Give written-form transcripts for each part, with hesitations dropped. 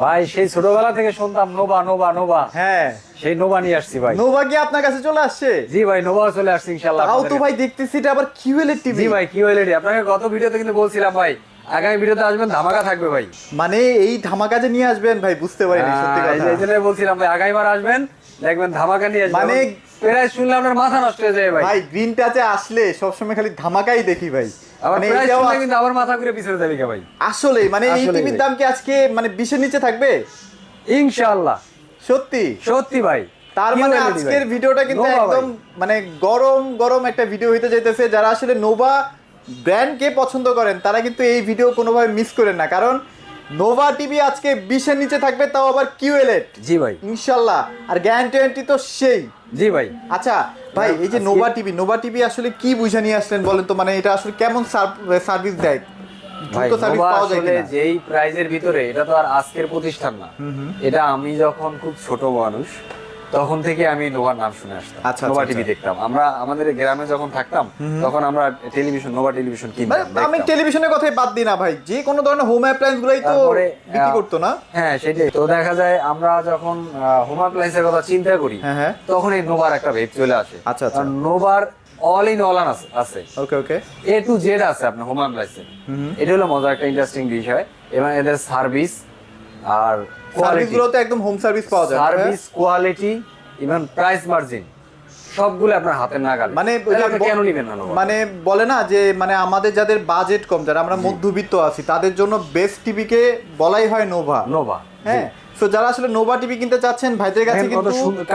ভাই সেই ছোটবেলা থেকে শুনতাম নোভা নোভা নোভা, হ্যাঁ সেই নোভা নিয়ে আসছি ভাই। নোভা কি আপনার কাছে চলে আসছে? জি ভাই, নোভা চলে আসছে ইনশাআল্লাহ। তাও তো ভাই দেখতেছি এটা আবার কিউএলইডি টিভি। জি ভাই, কিউএলইডি। আপনাকে গত ভিডিওতে কিন্তু বলছিলাম ভাই, আগামী ভিডিওতে আসবেন, ধামাকা থাকবে ভাই। মানে এই ধামাকা যে নিয়ে আসবেন ভাই, বুঝতে পারিনি সত্যি কথা। এই জন্যই বলছিলাম ভাই, আগামীবার আসবেন দেখবেন ধামাকা নিয়ে আসবেন। মানে প্রাইস শুনলে আপনার মাথা নষ্ট হয়ে যায় ভাই। ভাই গ্রিন টাচে আসলে সবসময় খালি ধামাকাই দেখি ভাই। আবার মানে প্রাইস এটাও শুনলে কিন্তু আবার মাথা ঘুরে পিছনে যাবে ভাই। আসলে মানে এই আসলেই টিভির ভাই। দাম কি আজকে মানে 20 এর নিচে থাকবে? ইনশাআল্লাহ সত্যি সত্যি ভাই। তার মানে QLED আজকের ভাই। ভিডিওটা কিন্তু নোভা একদম ভাই। মানে গরম গরম একটা ভিডিও হইতে যাইতেছে। যারা আসলে নোভা ব্র্যান্ডকে পছন্দ করেন তারা কিন্তু এই ভিডিও কোনোভাবে মিস করেন না, কারণ নোভা টিভি আজকে 20 এর নিচে থাকবে, তাও আবার কিউএলইডি জি ভাই। ইনশাআল্লাহ। আর গ্যারান্টি তো সেই। জি ভাই। আচ্ছা ভাই, এই যে আজকে- নোভা টিভি আসলে কি বুঝা নিয়ে আসলেন বলেন তো? মানে এটা আসলে কেমন সার্ভিস দেয়? ভাই দ্রুত সার্ভিস নোভা পাওয়া যায় আসলে কিনা? যেই প্রাইজের ভিতরে, এটা তো আর আজকের প্রতিষ্ঠান না। এটা আমি যখন খুব ছোট মানুষ তখন থেকে আমি নোভার নাম শুনে আসতাম। আচ্ছা, নোভা আচ্ছা, টিভি দেখতাম আমরা, আমাদের গ্রামে যখন থাকতাম তখন আমরা টেলিভিশন, নোভা টেলিভিশন মানে কিনতাম, আমি দেখতাম। টেলিভিশনের কথাই বাদ দিই না ভাই, যে কোনো ধরনের হোম অ্যাপ্লায়েন্স গুলাই তো তারপরে বিক্রি করতো না? হ্যাঁ সেটাই তো। দেখা যায় আমরা যখন হোম অ্যাপ্লায়েন্সের কথা চিন্তা করি, হ্যাঁ, হ্যাঁ। তখন এই নোভার একটা ভেব চলে আসে। আচ্ছা, আচ্ছা। আর নোভার অল ইন অল আছে, ওকে ওকে। এ টু জেড আছে আপনার হোম অ্যাপ্লায়েন্সে। এটা হলো মজার একটা ইন্টারেস্টিং বিষয়। এবং এদের সার্ভিস আর সার্ভিস কোয়ালিটি, গুলোতে একদম হোম সার্ভিস পাওয়া যায়। Service quality even price margin সবগুলো আপনার হাতের নাগালে। মানে ওই তাহলে যে আপনি কেন নিবেন না নোভা? মানে বলে না যে মানে আমাদের যাদের বাজেট কম, যারা আমরা মধ্যবিত্ত আছি, তাদের জন্য বেস্ট টিভি কে বলাই হয় নোভা। নোভা, হ্যাঁ, তো যারা আসলে নোভা টিভি কিনতে চাচ্ছেন, ভাইদের কাছে কত কিন্তু সুন্দর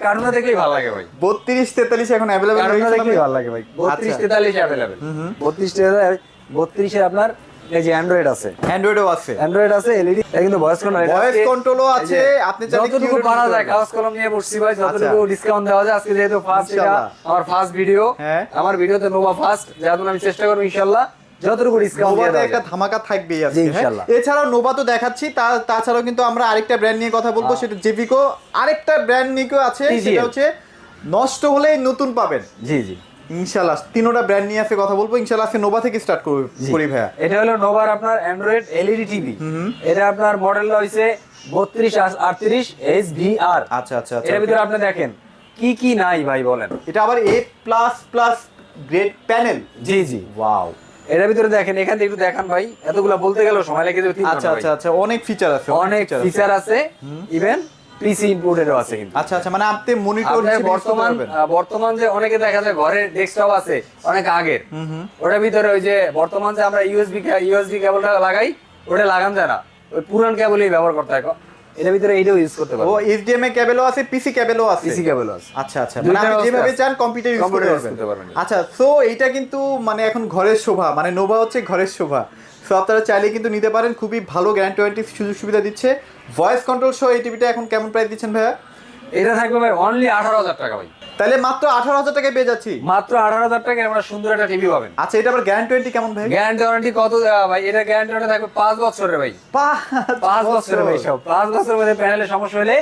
কার্টুন দেখলেই ভালো লাগে ভাই। 32 43 এখন अवेलेबल হয়ে কার্টুন গেছে। দেখলেই ভালো লাগে ভাই। 32 আচ্ছা। 43 अवेलेबल। 32 এর আপনার এই যে অ্যান্ড্রয়েড আছে, অ্যান্ড্রয়েডও আছে, অ্যান্ড্রয়েড আছে, এলইডি, এটা কিন্তু ভয়েস কন্ট্রোল, ভয়েস কন্ট্রোলও আছে। আপনি চাইলে যতটুকু কিউআর পারা যায় করতে কাগজ কলম নিয়ে বসছি ভাই, যতটুকু আচ্ছা। ডিসকাউন্ট দেওয়া যায়। আজকে যেহেতু ফার্স্ট, এটা ইনশাআল্লাহ। আমার ফার্স্ট ভিডিও, হ্যাঁ। আমার ভিডিওতে নোভা ফার্স্ট, যার জন্য আমি চেষ্টা করব ইনশাআল্লাহ যতটুকু ডিসকাউন্ট দিয়ে নোভাতে দেওয়া একটা যায়। ধামাকা থাকবেই জি, আজকে। হ্যাঁ, ইনশাআল্লাহ। এছাড়াও নোভা তো দেখাচ্ছি, তাছাড়াও কিন্তু আমরা আরেকটা ব্র্যান্ড নিয়ে কথা বলবো, সেটা জেভিকো। আরেকটা ব্র্যান্ড নিকো আছে, TGL সেটা হচ্ছে নষ্ট হলেই নতুন পাবেন। জি জি ইনশাআল্লাহ তিনোটা ব্র্যান্ড নিয়ে আছে কথা বলবো ইনশাআল্লাহ। আজকে নোভা থেকে স্টার্ট করি ভাইয়া। এটা হলো নোভার আপনার অ্যান্ড্রয়েড এলইডি টিভি। এটা আপনার মডেলটা হইছে 3238 HVR। আচ্ছা আচ্ছা আচ্ছা। এর ভিতরে আপনি দেখেন কি কি নাই ভাই বলেন। এটা আবার A++ grade panel. G G, wow. এর ভিতরে দেখেন, এখান থেকে একটু দেখান ভাই, এতগুলা বলতে গেলেও সময় লেগে যাবে 3 আচ্ছা ঘন্টা আচ্ছা ভাই। আচ্ছা, অনেক ফিচার আছে, অনেক ফিচার আছে, ইভেন পিসি ইনপুটেরও আছে কিন্তু। আচ্ছা আচ্ছা, মানে আপনি মনিটর আপনার হিসেবে বর্তমান যে অনেকে দেখা যায় ঘরে ডেস্কটপ আছে অনেক আগের, ওটার ভিতরে ওই যে বর্তমান যে আমরা ইউএসবি কেবলটা লাগাই, ওটা লাগান যায় না, ওই পুরান কেবলই ব্যবহার করতে হয়। এটার ভিতরে এইটাও ইউজ করতে ও পারবেন। HDMI কেবলও আছে, পিসি কেবলও আছে। পিসি কেবল আছে। আচ্ছা আচ্ছা, মানে আপনি দুইটার যেভাবে ব্যবস্থা চান কম্পিউটার ইউজ কম্পিউটার ইউজ করতে করতে পারবেন। পারবেন। আচ্ছা, সো এইটা কিন্তু মানে এখন ঘরের শোভা, মানে নোভা হচ্ছে ঘরের শোভা। সো আপনারা চাইলে কিন্তু নিতে পারেন, খুবই ভালো গ্যারান্টি ওয়ারেন্টি সুযোগ সুবিধা দিচ্ছে। ভয়েস কন্ট্রোল সহ এই টিভিটা এখন কেমন প্রাইস দিচ্ছেন ভাইয়া? এটা থাকবে ভাই অনলি 18,000 টাকা ভাই। তাহলে মাত্র 18,000 টাকায় পেয়ে যাচ্ছি। মাত্র 18,000 টাকায় আমরা সুন্দর একটা টিভি পাবেন। আচ্ছা, এটা আবার গ্যারান্টি ওয়ারেন্টি কেমন ভাই? গ্যারান্টি ওয়ারেন্টি কত দেওয়া ভাই? এটা গ্যারান্টি ওয়ারেন্টি থাকবে 5 বছরের ভাই। 5 বছরের ভাই, সব 5 বছরের মধ্যে প্যানেলের সমস্যা হলে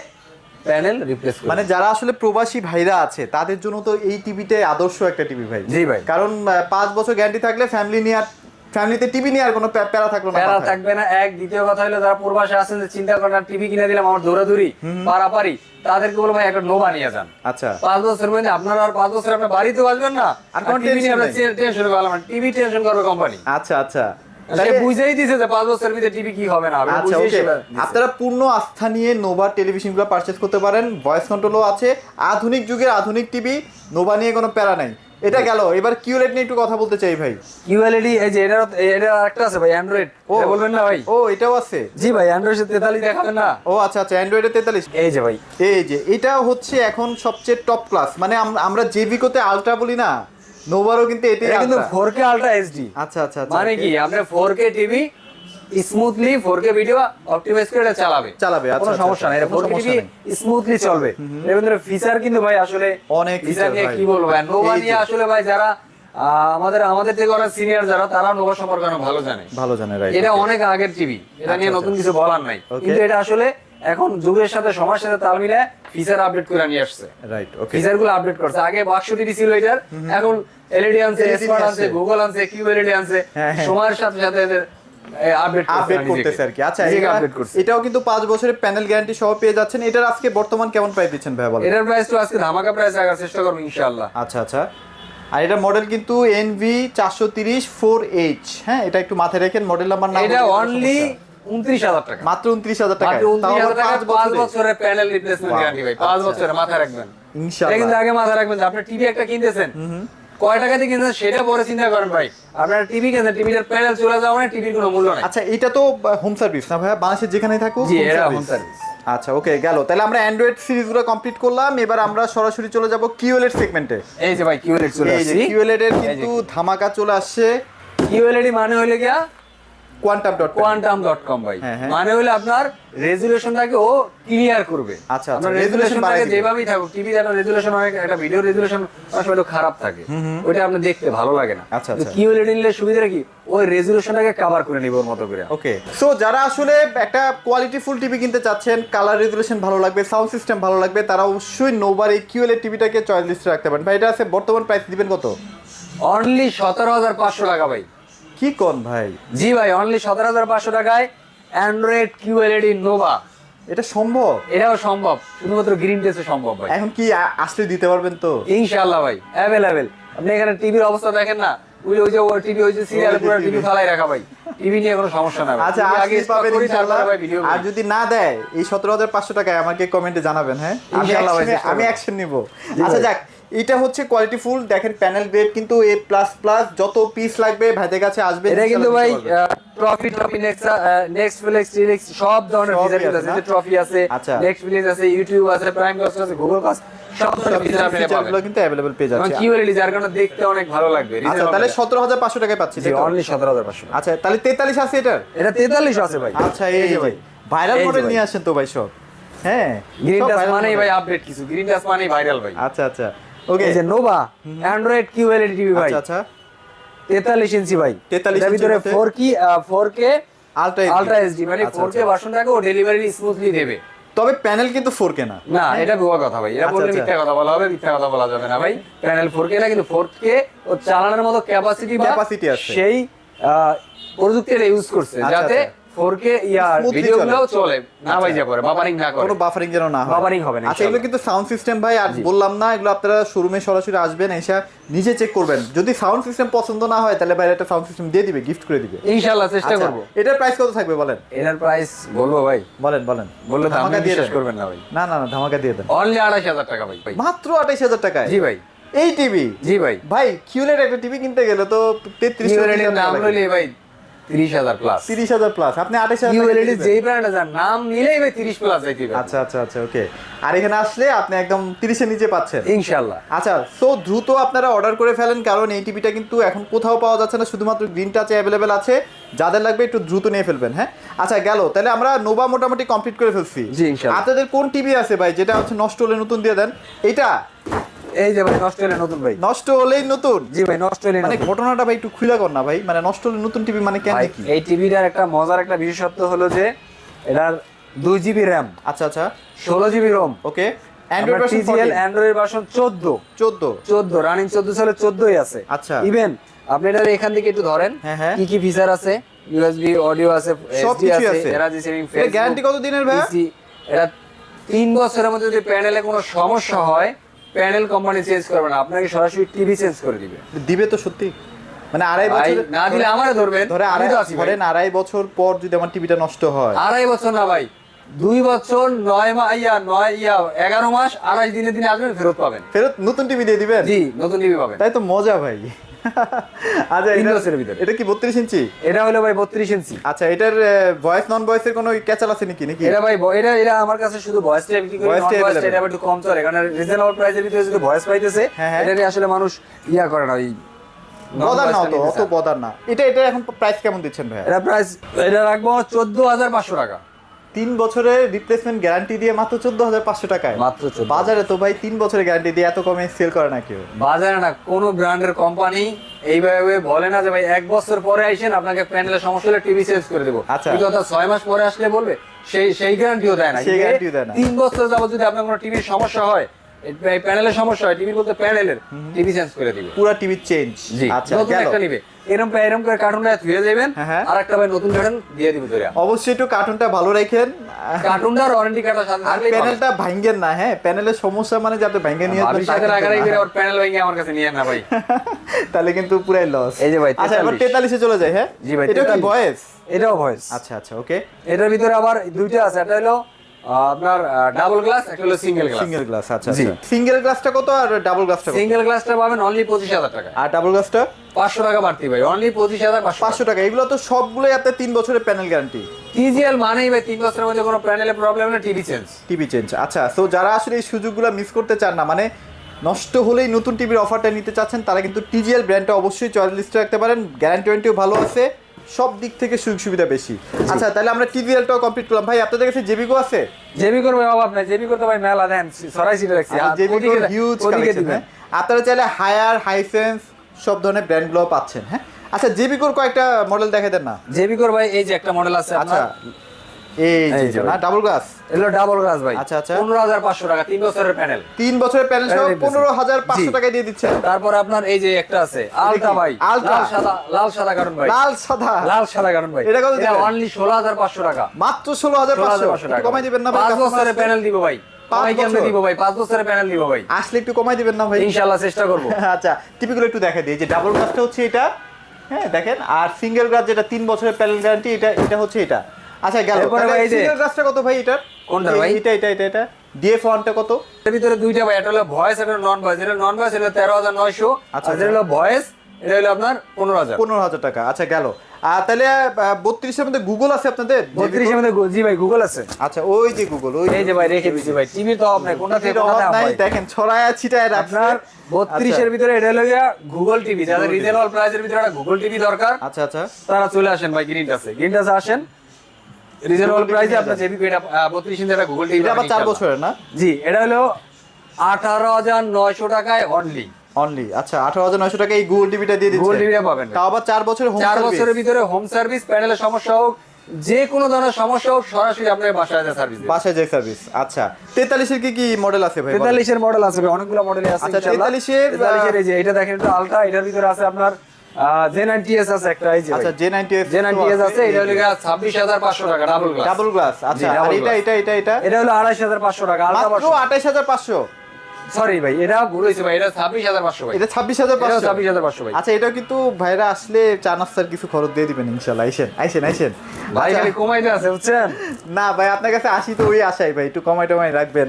প্যানেল রিপ্লেস করবে। মানে যারা আসলে প্রবাসী ভাইরা আছে তাদের জন্য তো এই টিভিটাই আদর্শ একটা টিভি ভাই। জি ভাই। কারণ 5 বছর গ্যারান্টি থাকলে ফ্যামিলিতে টিভি নিয়ে আর কোনো প্যারা থাকলো না। প্যারা মাথায়। থাকবে না। এক, দ্বিতীয় কথা হলো যারা প্রবাসে আছেন যে চিন্তা করেন টিভি কিনে দিলাম আমার দৌড়াদৌড়ি পারাপারি, তাদেরকে বলবো ভাই একটা নোভা নিয়ে যান। আচ্ছা 5 বছরের মধ্যে আপনারা আর 5 বছর আপনার বাড়িতে আসবেন না, আর কোনো টিভি নিয়ে tension আপনার নাই। টেনশন করলাম, টিভি টেনশন করবে কোম্পানি। আচ্ছা আচ্ছা। সে বুঝেই দিছে যে 5 বছরের ভিতরে টিভি কি হবে না হবে, আচ্ছা বুঝেই ওকে, সেটা দিছে। আপনারা পূর্ণ আস্থা নিয়ে নোভা টেলিভিশনগুলো পারচেজ করতে পারেন। ভয়েস কন্ট্রোলও আছে, আধুনিক যুগের আধুনিক টিভি। নোভা নিয়ে কোনো প্যারা নাই। এটা গেল, এবার কিউএলইডি নিয়ে একটু কথা বলতে চাই ভাই। কিউএলইডি এই যে এটা আরেকটা আছে ভাই, অ্যান্ড্রয়েড। এটা বলবেন না ভাই? ও এটাও আছে? জি ভাই, অ্যান্ড্রয়েড 43 দেখাবেন না? ও আচ্ছা আচ্ছা, অ্যান্ড্রয়েডে 43। এই যে ভাই, এই যে এটা হচ্ছে এখন সবচেয়ে টপ ক্লাস, মানে আমরা জেভিকোতে আলট্রা বলি না, নোভারও কিন্তু এটাই এটা কিন্তু আলট্রা। 4K ultra HD. আচ্ছা আচ্ছা আচ্ছা, মানে okay। কি আপনি 4K TV smoothly 4K video optimise করে এটা চালাবে। আচ্ছা, কোনো আচ্ছা, সমস্যা নাই, এটা কোনো 4K সমস্যা টিভি নেই। স্মুথলি চলবে। এর ভিতরে ফিচার কিন্তু ভাই আসলে অনেক ফিচার feature নিয়ে ভাই। কি বলবো ভাই, নোভা এই নিয়ে যে। আসলে ভাই যারা আমাদের থেকে অনেক সিনিয়র যারা, তারা নোভা সম্পর্কে অনেক ভালো জানে। ভালো জানে, রাইট। এটা অনেক আগের টিভি, এটা নিয়ে আচ্ছা, নতুন কিছু বলার নাই। Okay. কিন্তু এটা আসলে এখন যুগের সাথে সময়ের সাথে তাল মিলে ফিচার আপডেট করে নিয়ে আসছে। রাইট, ওকে। ফিচার গুলো আপডেট করছে। আগে বাক্স টিভি ছিল এটার, এখন এলইডি আনছে, LED স্মার্ট নিয়ে আনছে, আসছে। গুগল আনছে, কিউএলইডি আনছে। হ্যাঁ, হ্যাঁ। সময়ের সাথে সাথে এদের আপডেট করতেছে আর কি। আচ্ছা এটাও কিন্তু 5 বছরের প্যানেল গ্যারান্টি সহ পেয়ে যাচ্ছেন। এটার আজকে বর্তমান কেমন প্রাইস দিচ্ছেন ভাই বলেন? এটার প্রাইস তো আজকে ধামাকা প্রাইস রাখার চেষ্টা করব ইনশাআল্লাহ। আচ্ছা আচ্ছা, আর এটা মডেল কিন্তু NV 430 4H। হ্যাঁ, এটা একটু মাথায় রাখেন, মডেল নাম্বার না এটা অনলি 29000 টাকা, মাত্র 29000 টাকা, মাত্র 29000 টাকা 5 বছরের প্যানেল রিপ্লেসমেন্ট গ্যারান্টি ভাই, 5 বছরের মাথায় রাখবেন ইনশাআল্লাহ। এটা কিন্তু আগে মাথায় রাখবেন যে আপনি টিভি একটা কিনতেছেন কয় টাকা দিয়ে কিনতেছেন সেটা পরে চিন্তা করেন ভাই। আপনার টিভি কিনতেন, টিভিটার প্যানেল চলে যাওয়া মানে টিভির কোনো মূল্য নাই। আচ্ছা এটা তো হোম সার্ভিস না ভাইয়া, বাংলাদেশে যেখানেই থাকুক জি, home এটা service। Home service. আচ্ছা ওকে, গেল তাহলে আমরা অ্যান্ড্রয়েড সিরিজগুলো কমপ্লিট করলাম। এবার আমরা সরাসরি চলে যাব কিউএলইডি সেগমেন্টে। এই যে ভাই কিউএলইডি চলে এই যে আসছে। কিউএলইডি এর কিন্তু ধামাকা চলে আসছে। কিউএলইডি মানে হইলো গিয়া quantum.com ভাই, হ্যাঁ, হ্যাঁ। মানে হলো আপনার রেজুলেশনটাকে ও ক্লিয়ার করবে। আচ্ছা, আপনার resolution রেজুলেশনটাকে বাড়ায় দিবে। যেভাবেই থাকুক, টিভিতে একটা রেজুলেশন অনেক, একটা ভিডিও রেজুলেশন আসলে একটু খারাপ থাকে, ওইটা আপনি দেখতে ভালো লাগে না। আচ্ছা, আচ্ছা। কিউএলইডি নিলে সুবিধাটা কি, ওই রেজুলেশনটাকে কভার করে নিব ওর মতো করে। ওকে, সো যারা আসলে একটা কোয়ালিটি ফুল টিভি কিনতে চাচ্ছেন, কালার রেজুলেশন ভালো লাগবে, সাউন্ড সিস্টেম ভালো লাগবে, তারা অবশ্যই নোভার এই কিউএলইডি টিভিটাকে চয়েস লিস্টে রাখতে পারেন। ভাই এটা আছে বর্তমান প্রাইস দিবেন কত? অনলি 17500 টাকা ভাই। কি কোন ভাই? জি ভাই, অনলি 17500 টাকায় অ্যান্ড্রয়েড কিউএলইডি নোভা। এটা সম্ভব? এটাও সম্ভব, শুধুমাত্র গ্রিন টেস্টে সম্ভব ভাই। এখন কি আসলে দিতে পারবেন তো? ইনশাআল্লাহ ভাই, অ্যাভেলেবেল। আপনি এখানে টিভির অবস্থা দেখেন না, ওই যে টিভি হইছে সিরিয়াল পুরো টিভি ফালাই রাখা ভাই, টিভি নিয়ে কোনো সমস্যা নাই ভাই। আচ্ছা টিভি আগে stock পাবেন করি, ইনশাআল্লাহ। তারপরে ভাই ভিডিও আর যদি না দেয় এই 17500 টাকায় আমাকে কমেন্টে জানাবেন। হ্যাঁ, ইনশাআল্লাহ ভাই, চেষ্টা আমি করব। অ্যাকশন নিব। জি আচ্ছা ভাই। যাক, এটা হচ্ছে কোয়ালিটি ফুল, দেখেন প্যানেল গ্রেড কিন্তু A++, যত পিস লাগবে ভাইদের কাছে আসবে। এটা কিন্তু ইনশাআল্লাহ ভাই দিতে পারবেন। ট্রফি নেক্সট ফ্লেক্স টিলেক্স সব ধরনের সবই ফিচার আছে আছে, না? যে ট্রফি আছে, আচ্ছা। নেক্সট ফ্লেক্স আছে, ইউটিউব আছে, প্রাইম কাস্ট আছে, গুগল কাস্ট, সব ধরনের ফিচার আপনি পাবেন। ফিচারগুলো কিন্তু अवेलेबल পেয়ে যাচ্ছে। কিউএলইডি যার কারণে দেখতে অনেক ভালো লাগবে। আচ্ছা তাহলে 17500 টাকায় পাচ্ছি জি, তাই তো? অনলি 17500। আচ্ছা তাহলে 43 আছে এটার? এটা 43 আছে ভাই। আচ্ছা এই যে ভাই ভাইরাল এই যে মডেল ভাই। নিয়ে আসেন তো ভাই সব। হ্যাঁ, গ্রিন সব টাচ viral মানেই model। ভাই আপডেট কিছু, গ্রিন টাচ মানেই ভাইরাল ভাই। আচ্ছা আচ্ছা ওকে। এই যে নোভা অ্যান্ড্রয়েড কিউএলইডি টিভি ভাই, আচ্ছা আচ্ছা 43 ইঞ্চি ভাই, 43 এর ভিতরে ইঞ্চির 4K আলট্রা আলট্রা এইচডি, মানে আচ্ছা, 4K ভার্সনটাকে ও ডেলিভারি স্মুথলি দেবে। তবে প্যানেল কিন্তু 4K না। না, এটা ভুয়া কথা ভাই, এটা আচ্ছা, বললে আচ্ছা। মিথ্যা কথা বলা হবে, মিথ্যা কথা বলা যাবে না ভাই। প্যানেল 4K না, কিন্তু 4K ও চালানোর মতো ক্যাপাসিটি Capacity আছে। সেই প্রযুক্তিটা ইউজ করছে, আচ্ছা, যাতে আচ্ছা। 4K Smoothly ভিডিওগুলোও চলে না, আচ্ছা। বাইজা করে, বাফারিং না করে। কোনো বাফারিং যেন না হয়। Buffering হবে না, আচ্ছা এগুলো ইনশাআল্লাহ। কিন্তু সাউন্ড সিস্টেম ভাই আর বললাম না, এগুলো আপনারা শোরুমে সরাসরি আসবেন, এসে নিজে চেক করবেন। যদি সাউন্ড সিস্টেম পছন্দ না হয় তাহলে ভাই একটা সাউন্ড সিস্টেম দিয়ে দিবে, গিফট করে দিবে। ইনশাআল্লাহ চেষ্টা আচ্ছা, করব। এটার প্রাইস কত থাকবে বলেন? এটার প্রাইস বলবো ভাই, বলেন বলেন। বললে তো ধামাকা আপনি দিয়ে বিশ্বাস দেন। করবেন না ভাই। না না না, ধামাকা দিয়ে দেন। অনলি 28000 টাকা ভাই। মাত্র 28000 টাকায়? জি ভাই। এই টিভি? জি ভাই। ভাই কিউএলইডি একটা টিভি কিনতে গেলে তো 33 কিউএলইডির নাম লইলে ভাই 30000 প্লাস। 30000 প্লাস, আপনি 28000 কিউএলইডি যেই ব্র্যান্ডে যান নাম নিলেই ভাই 30 প্লাস যাইতে হবে। আচ্ছা আচ্ছা আচ্ছা ওকে। আর এখানে আসলে আপনি একদম 30 এর নিচে পাচ্ছেন ইনশাআল্লাহ। আচ্ছা, সো দ্রুত আপনারা অর্ডার করে ফেলেন, কারণ এই টিভিটা কিন্তু এখন কোথাও পাওয়া যাচ্ছে না, শুধুমাত্র গ্রিন টাচে অ্যাভেলেবেল আছে। যাদের লাগবে একটু দ্রুত নিয়ে ফেলবেন। হ্যাঁ আচ্ছা গেল, তাহলে আমরা নোভা মোটামুটি কমপ্লিট করে ফেলছি। জি, ইনশাআল্লাহ। আপনাদের কোন টিভি আছে ভাই যেটা হচ্ছে নষ্ট হলে নতুন দিয়ে দেন? এটা এই যে ভাই নষ্ট হলে নতুন ভাই। নষ্ট হলেই নতুন? জি ভাই, নষ্ট হলে মানে নতুন। ঘটনাটা ভাই একটু খুলে কর না ভাই, মানে নষ্ট হলে নতুন টিভি মানে কেন ভাই, কি? এই টিভিটার একটা মজার একটা বিশেষত্ব হলো যে এটার 2GB RAM, আচ্ছা আচ্ছা 16GB ROM, okay. Android version TCL Android version 14 running 14 সালে 14ই আছে। আচ্ছা। ইভেন আপনি এটা এখান থেকে একটু ধরেন হ্যাঁ, হ্যাঁ। কি কি ফিচার আছে, ইউএসবি অডিও আছে, সব SD কিছুই আছে, আছে। এরা সেভিং এটা গ্যারান্টি কত দিনের ভাই? এটা 3 বছরের মধ্যে যদি প্যানেলে কোনো সমস্যা হয়, প্যানেল কোম্পানি চেঞ্জ করবে না, আপনাকে সরাসরি টিভি চেঞ্জ করে দিবে। দিবে তো সত্যি? মানে আড়াই ভাই, বছর না দিলে আমারে ধরবেন, ধরে আমি তো আছি ভাই। ধরেন আড়াই বছর পর যদি আমার টিভিটা নষ্ট হয়? 2.5 বছর না ভাই, 2 বছর 11 মাস 28 দিনে দিনে আসবেন, ফেরত পাবেন। ফেরত নতুন টিভি দিয়ে দিবেন? জি, নতুন টিভি পাবেন। তাই তো মজা ভাই। আচ্ছা 3 বছরের ভিতরে। এটা কি 32 ইঞ্চি? এটা হলো ভাই 32 ইঞ্চি। আচ্ছা এটার ভয়েস নন ভয়েসের কোনো ক্যাচাল আছে নাকি নাকি? এটা ভাই এটা আমার কাছে শুধু ভয়েসটা বিক্রি করে, Voice টা নন ভয়েসটা available। এটা আবার একটু কম চলে, কারণ রিজনেবল প্রাইসের ভিতরে যদি ভয়েস পাইতেছে, হ্যাঁ, হ্যাঁ। এটা আসলে মানুষ করে না, ওই বদার না তো, অত বদার না। এটা এখন প্রাইস কেমন দিচ্ছেন ভাই? এটা প্রাইস এটা রাখবো 14500 টাকা। 3 বছরের রিপ্লেসমেন্ট গ্যারান্টি দিয়ে মাত্র 14500 টাকায়? মাত্র 14। বাজারে তো ভাই 3 বছরের গ্যারান্টি দিয়ে এত কমে সেল করে না কেউ। বাজারে না কোনো ব্র্যান্ডের কোম্পানি এইভাবে বলে না যে ভাই 1 বছর পরে আইসেন আপনাকে প্যানেলের সমস্যা হলে টিভি চেঞ্জ করে দেবো। আচ্ছা। এই কথা 6 মাস পরে আসলে বলবে, সেই গ্যারান্টিও দেয় না। সেই guarantee-ও দেয় না। 3 বছর যাবত যদি আপনার কোনো টিভির সমস্যা হয়, এই প্যানেলের সমস্যা হয়, টিভি বলতে প্যানেলের, টিভি চেঞ্জ করে দিবে। পুরো টিভি চেঞ্জ। জি, আচ্ছা নতুন গেল। একটা নিবে, এরকম করে কার্টুনটা ধুয়ে দেবেন, হ্যাঁ। আর একটা ভাই নতুন কার্টুন দিয়ে দিবে ধরে। অবশ্যই একটু কার্টুনটা ভালো রাখেন, কার্টুনটার ওয়ারেন্টি কার্ডের সাথে আর থাকলেই পাবেন। প্যানেলটা ভাঙ্গেন না। হ্যাঁ, প্যানেলের সমস্যা মানে যাতে ভাঙ্গে নিয়ে ভাবির সাথে রাগারাগি করে আবার প্যানেল ভেঙে আমার কাছে নিয়ে না ভাই। তাহলে কিন্তু পুরাই লস। এই যে ভাই আচ্ছা, এবার 43 43 এ চলে যাই। হ্যাঁ জি ভাই, এটা কি 43 ভয়েস? এটাও ভয়েস। আচ্ছা আচ্ছা, ওকে। এটার ভিতরে আবার দুইটা আছে, একটা হলো আপনার ডাবল গ্লাস, একটা হলো সিঙ্গেল গ্লাস। Single glass. আচ্ছা জি। আচ্ছা, সিঙ্গেল গ্লাসটা কত আর ডাবল গ্লাসটা কত? সিঙ্গেল গ্লাসটা পাবেন অনলি 25,000 টাকা, আর ডাবল গ্লাসটা 500 টাকা বাড়তি ভাই, অনলি 25,500 500 টাকা। এগুলো তো সবগুলোই আপনার 3 বছরের প্যানেল গ্যারান্টি। টিজিএল মানেই ভাই 3 বছরের মধ্যে কোনো প্যানেলে প্রবলেম না, টিভি চেঞ্জ। TV change. আচ্ছা, সো যারা আসলে এই সুযোগগুলো মিস করতে চান না, মানে নষ্ট হলেই নতুন টিভির অফারটা নিতে চাচ্ছেন, তারা কিন্তু টিজিএল ব্র্যান্ডটা অবশ্যই চয়েস লিস্টে রাখতে পারেন। গ্যারান্টি ওয়ারেন্টিও ভালো আছে, সব দিক থেকে সুযোগ সুবিধা বেশি। আচ্ছা, তাহলে আমরা টিভিএলটাও কমপ্লিট করলাম। ভাই আপনাদের কাছে জেবিকো আছে? জেবি করবে অভাব নাই, জেবি করতে ভাই মেলা দেন, সরাই সিটে রাখছি। জেবিকো হিউজ কালেকশন। হ্যাঁ, আপনারা চাইলে হায়ার, হাইসেন্স সব ধরনের ব্র্যান্ডগুলো পাচ্ছেন। হ্যাঁ, আচ্ছা, জেবিকোর কয়েকটা মডেল দেখে দেন না। জেবি কর ভাই, এই যে একটা মডেল আছে আচ্ছা, আপনার, এই এই যে যে না ডাবল গ্লাস। এগুলো ডাবল গ্লাস ভাই। আচ্ছা, আচ্ছা। 15,500 টাকা, 3 বছরের প্যানেল। 3 বছরের প্যানেল সহ প্যানেল দিতেছে। 15,500 জি। টাকায় দিয়ে দিচ্ছেন। তারপর আপনার এই যে একটা আছে আলটা ভাই, আলটা? লাল সাদা কারণ ভাই, লাল সাদা লাল সাদা কারণ ভাই, এটা কত দিবেন? অনলি 16,500 টাকা, মাত্র 16,500 টাকা। কমাই দিবেন না ভাই? 5 বছরের প্যানেল দিব ভাই, 5 কমাই কেমনে বছর? দিব ভাই, 5 বছরের প্যানেল দিব ভাই, আসলে একটু কমাই দিবেন না ভাই? ইনশাআল্লাহ চেষ্টা করব। আচ্ছা, টিপিগুলো একটু দেখা দিই। যে ডাবল গ্লাসটা হচ্ছে এটা, হ্যাঁ দেখেন, আর সিঙ্গেল গ্লাস যেটা 3 বছরের প্যানেল গ্যারান্টি, এটা হচ্ছে এটা। আচ্ছা গেল। এরপরে ভাই এই যে- সিঙ্গেল গ্লাসটা কত ভাই এটার? কোনটা ভাই? এটা DF1 টা কত? এর ভিতরে দুইটা ভাই, এটা হলো ভয়েস, এটা নন ভয়েস। এটা নন ভয়েস, এটা 13,900। আচ্ছা, আর যেটা হলো ভয়েস, এটা হলো আপনার 15,000। 15,000 টাকা। আচ্ছা গেল। আর তাহলে 32 এর মধ্যে গুগল আছে আপনাদের? 32 এর মধ্যে জি ভাই গুগল আছে। আচ্ছা, ওই যে গুগল, ওই এই যে ভাই রেখে দিছি ভাই, টিভির তো অভাব নাই, কোনটা থেকে টিভির কোনটা অভাব নাই, নাই দেখেন ছড়ায়া ছিটায় আপনার 32 এর ভিতরে এটা হলো গুগল টিভি, যাদের রিজনেবল প্রাইসের ভিতরে একটা গুগল টিভি দরকার, আচ্ছা আচ্ছা, তারা চলে আসেন ভাই গ্রিন টাসে আসেন, রিজনেবল প্রাইসে আপনার জেবি এটা 32 ইঞ্চি একটা গুগল টিভি। এটা আবার 4 বছরের না? জি, এটা হলো 18,900 টাকায় অনলি। আচ্ছা, 18,900 টাকা এই গুগল টিভিটা দিয়ে দিচ্ছেন। গুগল টিভিটা পাবেন ভাই। তাও আবার 4 বছরের হোম 4 সার্ভিস। বছরের ভিতরে হোম সার্ভিস, প্যানেলের সমস্যা হোক, যে কোনো ধরনের সমস্যা হোক, সরাসরি আপনার বাসায় যা সার্ভিস দেবে। বাসায় যে সার্ভিস। আচ্ছা, 43 এর কি মডেল আছে ভাই? 43 এর মডেল আছে ভাই, অনেকগুলো মডেলই আছে আচ্ছা, ইনশাআল্লাহ। 43 এর এই যে এটা দেখেন, এটা আলট্রা, এটার ভিতরে আছে আপনার J90s আছে একটা, এই যে আচ্ছা, J90s J90s আছে, এটা হলো 26,500 টাকা ডাবল গ্লাস। Double glass. আচ্ছা, জি, আর double এটা glass। এটা এটা এটা এটা হলো 28,500 টাকা আলট্রা মাত্র ভার্সন। 28,500। সরি ভাই, এটা ভুল হইছে ভাই, এটা 26,500 ভাই, এটা 26,500। এটা 26,500 ভাই। আচ্ছা, এটাও কিন্তু ভাইরা আসলে চা নাস্তার কিছু খরচ দিয়ে দিবেন ইনশাআল্লাহ। আইসেন। ভাই আচ্ছা, খালি কমাইতে আছে বুঝছেন। না ভাই, আপনার কাছে আসি তো ওই আশাই ভাই, একটু কমাই টমাই রাখবেন,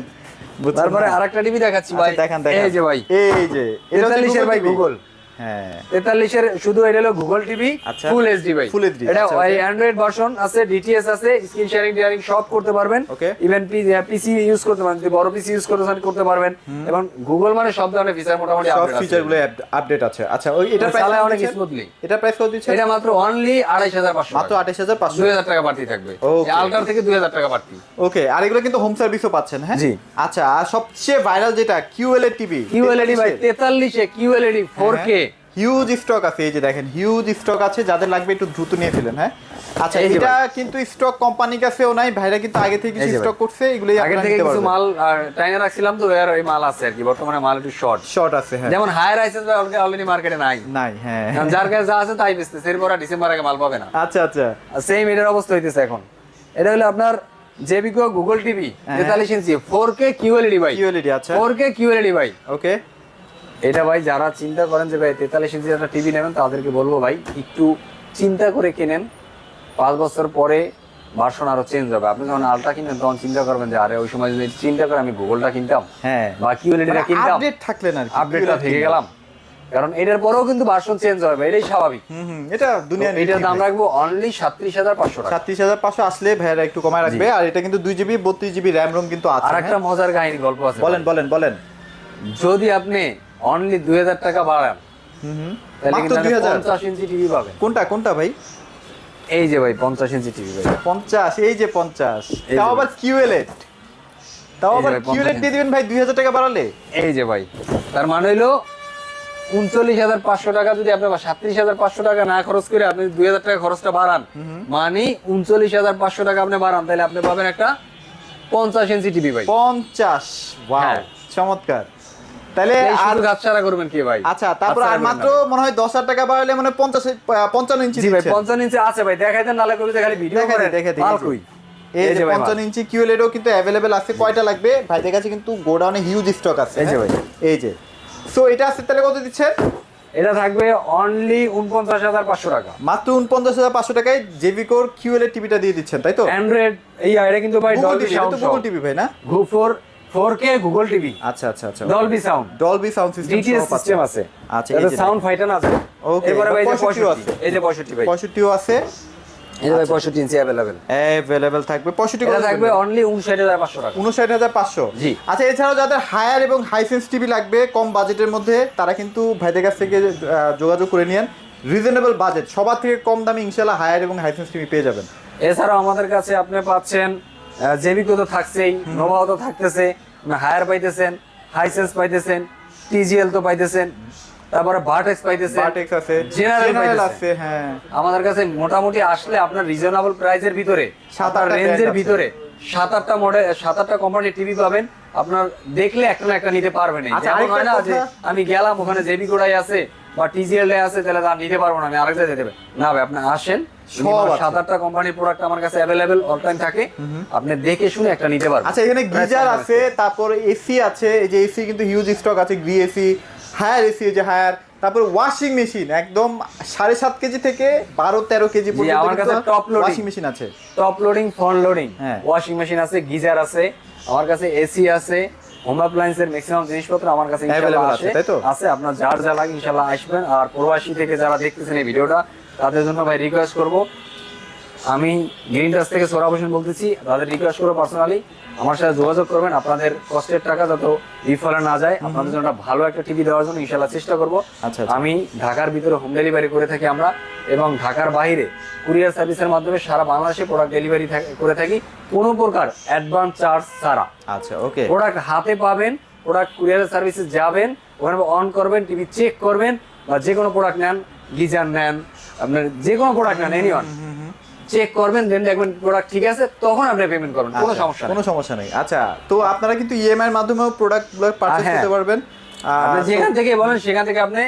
বুঝছেন? তারপরে না? আরেকটা টিভি দেখাচ্ছি ভাই, আচ্ছা, দেখান। এই যে ভাই, এই যে এটা হচ্ছে 43 এর ভাই TV? গুগল। হ্যাঁ, 43 এর শুধু এটা হলো গুগল টিভি, আচ্ছা। ফুল এইচডি ভাই, Full HD, এটা আচ্ছা, ওই okay. অ্যান্ড্রয়েড ভার্সন আছে, ডিটিএস আছে, স্ক্রিন শেয়ারিং ডিয়ারিং সব করতে পারবেন। Okay. ইভেন পিসি ইউজ করতে পারবেন, যদি বড় পিসি ইউজ করতে পারবেন। এবং গুগল মানে সব ধরনের ফিচার মোটামুটি সব আপডেট আছে। ফিচার গুলো আপডেট আছে। আচ্ছা, ওই এটা প্রাইস চালায় অনেক স্মুথলি। এটা প্রাইস কত দিচ্ছেন? এটা মাত্র অনলি 28,500 মাত্র টাকা, 28,500। 2,000 টাকা বাড়তি থাকবে। Okay. আলটার থেকে 2,000 টাকা বাড়তি। ওকে, আর এগুলো কিন্তু হোম সার্ভিসও পাচ্ছেন। হ্যাঁ জি। আচ্ছা, আর সবচেয়ে ভাইরাল যেটা QLED টিভি। QLED ভাই 43 এ QLED 4K হিউজ স্টক আছে। এই যে দেখেন, হিউজ স্টক আছে, যাদের লাগবে একটু দ্রুত নিয়ে ফেলেন। হ্যাঁ, আচ্ছা, এই যে এটা কিন্তু স্টক কোম্পানির কাছেও নাই, ভাইরা কিন্তু আগে থেকে এই কিছু যে ভাই। স্টক করছে, এগুলোই আগে আপনারা থেকে নিতে কিছু পারবেন। মাল টাইনা রাখছিলাম, তো এর ওই মাল আছে আর কি, বর্তমানে মাল একটু শর্ট। শর্ট আছে। হ্যাঁ, যেমন হায়ার আইসেস অলরেডি মার্কেটে নাই, নাই। হ্যাঁ, কারণ যার কাছে যা আছে তাই বেচতেছে, এরপর আর ডিসেম্বর আগে মাল পাবে না। আচ্ছা আচ্ছা, সেম এটার অবস্থা হইতেছে এখন। এটা হলো আপনার জেবিকো গুগল টিভি 43 ইঞ্চি 4K QLED ভাই, QLED। আচ্ছা, 4K QLED ভাই। ওকে। এটা ভাই যারা চিন্তা করেন যে ভাই 43 ইঞ্চি একটা টিভি নেবেন, তাদেরকে বলবো ভাই একটু চিন্তা করে কিনেন। 5 বছর পরে ভার্সন আরো চেঞ্জ হবে। আপনি যখন আলট্রা কিনবেন তখন চিন্তা করবেন যে আরে ওই সময় যদি চিন্তা করে আমি গুগলটা কিনতাম, হ্যাঁ, বা QLEDটা কিনতাম, আপডেট থাকলেন আর কি, আপডেটটা থেকে গেলাম। কারণ এটার পরেও কিন্তু ভার্সন চেঞ্জ হবে, এটাই স্বাভাবিক। এটা দুনিয়া। এটার দাম রাখবো অনলি 37,500 টাকা। 37,500 আসলে ভাইরা একটু কমায় রাখবে। আর এটা কিন্তু 2GB 32GB র্যাম রোম কিন্তু আছে। আর একটা মজার কাহিনী গল্প আছে। বলেন। যদি আপনি অনলি 2,000 টাকা বাড়ান, তাহলে মাত্র কিন্তু আপনি 2,000? 50 ইঞ্চি টিভি পাবেন। কোনটা ভাই? এই যে ভাই 50 ইঞ্চি টিভি ভাই, 50। এই যে 50, এই যে তাও ভাই। আবার QLED। তাও এই যে আবার ভাই, 50 QLED দিয়ে দিবেন ভাই 2,000 টাকা বাড়ালে। এই যে ভাই, তার মানে হইলো 39,500 টাকা যদি আপনি 37,500 টাকা না খরচ করে আপনি 2,000 টাকা খরচটা বাড়ান, মানে 39,500 টাকা আপনি বাড়ান, তাহলে আপনি পাবেন একটা 50 ইঞ্চি টিভি ভাই। 50, ওয়াও। হ্যাঁ, চমৎকার। তাহলে এই আর শুধু গাছছাড়া করবেন কি ভাই? আচ্ছা, তারপর আর গাছছাড়া মাত্র করবেন না। মনে হয় 10,000 টাকা বাড়ালে মানে 55 ইঞ্চি জি ভাই দিচ্ছেন। 55 ইঞ্চি আছে ভাই, দেখাই দেন, নালে কবি খালি ভিডিও দেখে করে দিই, দেখে দিই, মাল এই যে। কই। এই যে ভাই মাল। 55 ইঞ্চি কিউএলএডও কিন্তু অ্যাভেলেবেল আছে। কয়টা লাগবে ভাইদের কাছে? কিন্তু গোডাউনে হিউজ স্টক আছে। এই যে হ্যাঁ? ভাই। এই যে সো এটা আছে, তাহলে কত দিচ্ছেন? এটা থাকবে অনলি 49,500 টাকা। মাত্র 49,500 টাকায় জেভিকোর কিউএলএড টিভিটা দিয়ে দিচ্ছেন, তাই তো? অ্যান্ড্রয়েড এটা কিন্তু ভাই গুগল ডলবি টিভি, এটা সাউন্ড তো গুগল টিভি ভাই না? 4K গুগল টিভি, আচ্ছা আচ্ছা আচ্ছা, Dolby sound, Dolby sound system DTS system আছে। আচ্ছা, এটা এই যে সাউন্ড ফাইটার আছে। ওকে, এরপরে ভাই এই যে 65 65 আছে। এই যে 65 ভাই, 65ও আছে, এই যে ভাই 65 ইঞ্চি अवेलेबल। অ্যাভেলেবেল থাকবে। 65 এটা থাকবে অনলি 59,500 টাকা। 59,500। জি। আচ্ছা, এছাড়াও যাদের হায়ার এবং হাইসেন্স টিভি লাগবে কম বাজেটের মধ্যে, তারা কিন্তু ভাইদের কাছ থেকে যোগাযোগ করে নিয়েন। রিজনেবল বাজেট, সবার থেকে কম দামে ইনশাআল্লাহ হায়ার এবং হাইসেন্স টিভি পেয়ে যাবেন। এছাড়াও আমাদের কাছে আপনি পাচ্ছেন জেবিকো তো থাকছেই, নোভাও তো থাকতেছে, হায়ার পাইতেছেন, হাইসেন্স পাইতেছেন, টিজিএল তো পাইতেছেন, তারপরে ভার্টেক্স পাইতেছেন, ভার্টেক্স আছে, জেনারেল জেনারেল পাইতেছেন। আছে, হ্যাঁ। আমাদের কাছে মোটামুটি আসলে আপনার রিজনেবল প্রাইসের ভিতরে, 7-8 টা রেঞ্জের brand আছে। ভিতরে 7-8টা মডেল, 7-8টা কোম্পানির টিভি পাবেন। আপনার দেখলে একটা না একটা নিতে পারবেন। আচ্ছা, যেমন হয় না আরেকটা যে কথা- আমি গেলাম ওখানে জেবিকোটাই আছে বা টিজিএল আছে, তাহলে তা নিতে পারবো না, আমি আরেকটা যেতে হবে না ভাই। আপনি আসেন, সব আছে। 7-8টা কোম্পানির প্রোডাক্ট আমার কাছে অ্যাভেলেবেল অল টাইম থাকে, আপনি দেখে শুনে একটা নিতে পারবেন। আচ্ছা, এখানে গিজার আছে, তারপর এসি আছে। এই যে এসি কিন্তু হিউজ স্টক আছে, গ্রি এসি, হায়ার এসি, যে হায়ার। তারপর ওয়াশিং মেশিন একদম 7.5 কেজি থেকে 12-13 কেজি জি, আমার কাছে পর্যন্ত টপ লোডিং ওয়াশিং মেশিন আছে। টপ লোডিং, ফ্রন্ট লোডিং হ্যাঁ। ওয়াশিং মেশিন আছে, গিজার আছে, আমার কাছে এসি আছে, হোম অ্যাপ্লায়েন্সের ম্যাক্সিমাম জিনিসপত্র আমার কাছে ইনশাআল্লাহ Available আছে, তাই তো? আছে। আপনার যার যা লাগে ইনশাআল্লাহ আসবেন। আর প্রবাসী থেকে যারা দেখতেছেন এই ভিডিওটা, তাদের জন্য ভাই রিকোয়েস্ট করব, আমি গ্রিন টাচ থেকে সোহরাব হোসেন বলতেছি, তাদের রিকোয়েস্ট করবো পার্সোনালি আমার সাথে যোগাযোগ করবেন। আপনাদের কষ্টের টাকা যত রিফান্ড না যায়, আপনাদের জন্য ভালো একটা টিভি দেওয়ার জন্য ইনশাআল্লাহ চেষ্টা করব। আচ্ছা। আমি ঢাকার ভিতরে হোম ডেলিভারি করে থাকি আমরা, এবং ঢাকার বাইরে কুরিয়ার সার্ভিসের মাধ্যমে সারা বাংলাদেশে প্রোডাক্ট ডেলিভারি করে থাকি, কোনো প্রকার অ্যাডভান্স চার্জ ছাড়া। আচ্ছা, ওকে। প্রোডাক্ট হাতে পাবেন, প্রোডাক্ট কুরিয়ার সার্ভিসে যাবেন, ওখানে অন করবেন, টিভি চেক করবেন, বা যে কোনো প্রোডাক্ট নেন, গিজার নেন, আপনার যে কোনো প্রোডাক্ট নেন, এনিওয়ান চেক করবেন, দেন দেখবেন প্রোডাক্ট ঠিক আছে, তখন আপনি পেমেন্ট করবেন, কোনো আচ্ছা, সমস্যা নেই। কোনো সমস্যা নেই। আচ্ছা, তো আপনারা কিন্তু ইএমআই এর মাধ্যমেও প্রোডাক্টগুলো পারচেজ হ্যাঁ। করতে পারবেন। আপনি যেখান থেকে বলেন সেখান থেকে আপনি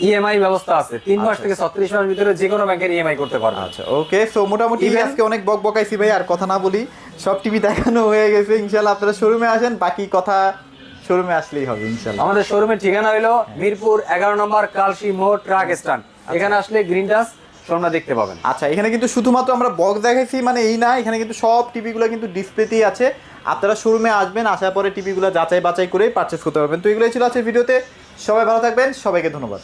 ইএমআই ব্যবস্থা আছে, 3 মাস আচ্ছা। থেকে 36 মাস ভিতরে যে কোনো ব্যাংকের ইএমআই করতে পারবেন। আচ্ছা, ওকে। সো মোটামুটি Even- আজকে অনেক বক বকাইছি ভাই, আর কথা না বলি, সব টিভি দেখানো হয়ে গেছে। ইনশাআল্লাহ আপনারা শোরুমে আসেন, বাকি কথা শোরুমে আসলেই হবে ইনশাআল্লাহ। আমাদের শোরুমের ঠিকানা হলো মিরপুর 11 নম্বর কালশি মোড় ট্রাক স্ট্যান্ড। এখানে আসলে গ্রিন টাচ শোরুমটা দেখতে পাবেন। আচ্ছা, এখানে কিন্তু শুধুমাত্র আমরা বক্স দেখাইছি মানে এই না, এখানে কিন্তু সব টিভিগুলো কিন্তু ডিসপ্লেতেই আছে। আপনারা শোরুমে আসবেন, আসার পরে টিভিগুলো যাচাই বাছাই করে পারচেজ করতে পারবেন। তো এগুলোই ছিল আজকের ভিডিওতে। সবাই ভালো থাকবেন, সবাইকে ধন্যবাদ।